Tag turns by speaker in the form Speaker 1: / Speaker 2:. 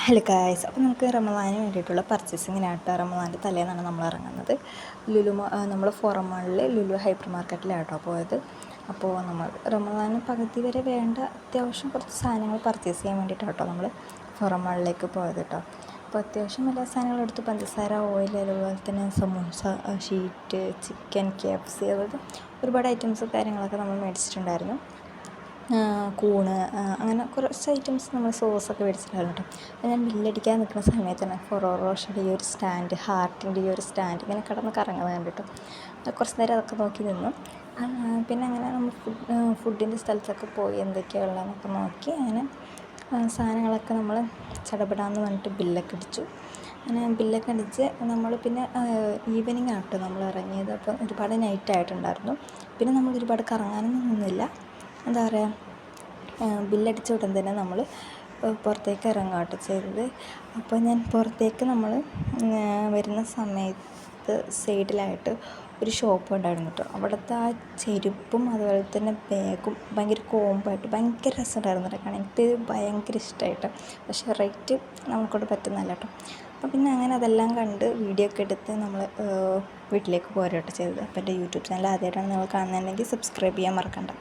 Speaker 1: Hello guys, അപ്പോൾ നമുക്ക് റമദാന് വേണ്ടിയിട്ടുള്ള പർച്ചേസിങ്ങിനായിട്ട് റമദാൻ്റെ തലേന്നാണ് നമ്മൾ ഇറങ്ങുന്നത്. നമ്മൾ ഫോറം മാളിൽ ലുലു ഹൈപ്പർ മാർക്കറ്റിലായിട്ടോ പോയത്. അപ്പോൾ നമ്മൾ റമദാന് പകുതി വരെ വേണ്ട അത്യാവശ്യം കുറച്ച് സാധനങ്ങൾ പർച്ചേസ് ചെയ്യാൻ വേണ്ടിയിട്ടാട്ടോ നമ്മൾ ഫോറം മാളിലേക്ക് പോയത് കേട്ടോ. അപ്പോൾ അത്യാവശ്യം എല്ലാ സാധനങ്ങളും എടുത്ത് പഞ്ചസാര, ഓയിൽ, അതുപോലെ തന്നെ സമൂസ, ഷീറ്റ്, ചിക്കൻ, KFC, അതുപോലെ ഒരുപാട് ഐറ്റംസ് കാര്യങ്ങളൊക്കെ നമ്മൾ മേടിച്ചിട്ടുണ്ടായിരുന്നു. കൂണ്, അങ്ങനെ കുറച്ച് ഐറ്റംസ് നമ്മൾ സോസൊക്കെ മേടിച്ചിട്ടുണ്ടായിരുന്നു കേട്ടോ. അപ്പോൾ ഞാൻ ബില്ലടിക്കാൻ നിൽക്കുന്ന സമയത്ത് തന്നെ ഫൊറോ റോഷയുടെ ഈ ഒരു സ്റ്റാൻഡ്, ഹാർട്ടിൻ്റെ ഈ ഒരു സ്റ്റാൻഡ് ഇങ്ങനെ കിടന്ന് കറങ്ങുന്നത് കണ്ടിട്ടോ. കുറച്ച് നേരം അതൊക്കെ നോക്കി നിന്നു. പിന്നെ അങ്ങനെ നമ്മൾ ഫുഡിൻ്റെ സ്ഥലത്തൊക്കെ പോയി എന്തൊക്കെയാണ് ഉള്ളതെന്നൊക്കെ നോക്കി അങ്ങനെ സാധനങ്ങളൊക്കെ നമ്മൾ ചടപടാന്ന് പറഞ്ഞിട്ട് ബില്ലൊക്കെ അടിച്ചു. അങ്ങനെ ബില്ലൊക്കെ അടിച്ച് നമ്മൾ പിന്നെ ഈവനിങ് ആട്ടോ നമ്മൾ ഇറങ്ങിയത്. അപ്പോൾ ഒരുപാട് നൈറ്റായിട്ടുണ്ടായിരുന്നു. പിന്നെ നമ്മൾ ഒരുപാട് കറങ്ങാനൊന്നും നിന്നില്ല. എന്താ പറയുക, ബില്ലടിച്ച ഉടൻ തന്നെ നമ്മൾ പുറത്തേക്ക് ഇറങ്ങുകയാട്ടോ ചെയ്തത്. അപ്പോൾ ഞാൻ പുറത്തേക്ക് നമ്മൾ വരുന്ന സമയത്ത് സൈഡിലായിട്ട് ഒരു ഷോപ്പ് ഉണ്ടായിരുന്നു കേട്ടോ. അവിടുത്തെ ആ ചെരുപ്പും അതുപോലെ തന്നെ ബാഗും ഭയങ്കര കോമ്പായിട്ട് ഭയങ്കര രസമുണ്ടായിരുന്നു കേട്ടോ. കാരണം എനിക്ക് ഭയങ്കര ഇഷ്ടമായിട്ട്. പക്ഷേ റേറ്റ് നമുക്കൊണ്ട് പറ്റുന്നില്ല കേട്ടോ. അപ്പോൾ പിന്നെ അങ്ങനെ അതെല്ലാം കണ്ട് വീഡിയോ ഒക്കെ എടുത്ത് നമ്മൾ വീട്ടിലേക്ക് പോരുകട്ടോ ചെയ്തത്. അപ്പോൾ എൻ്റെ യൂട്യൂബ് ചാനൽ ആദ്യമായിട്ടാണ് നിങ്ങൾ കാണുന്നുണ്ടെങ്കിൽ സബ്സ്ക്രൈബ് ചെയ്യാൻ മറക്കണ്ട.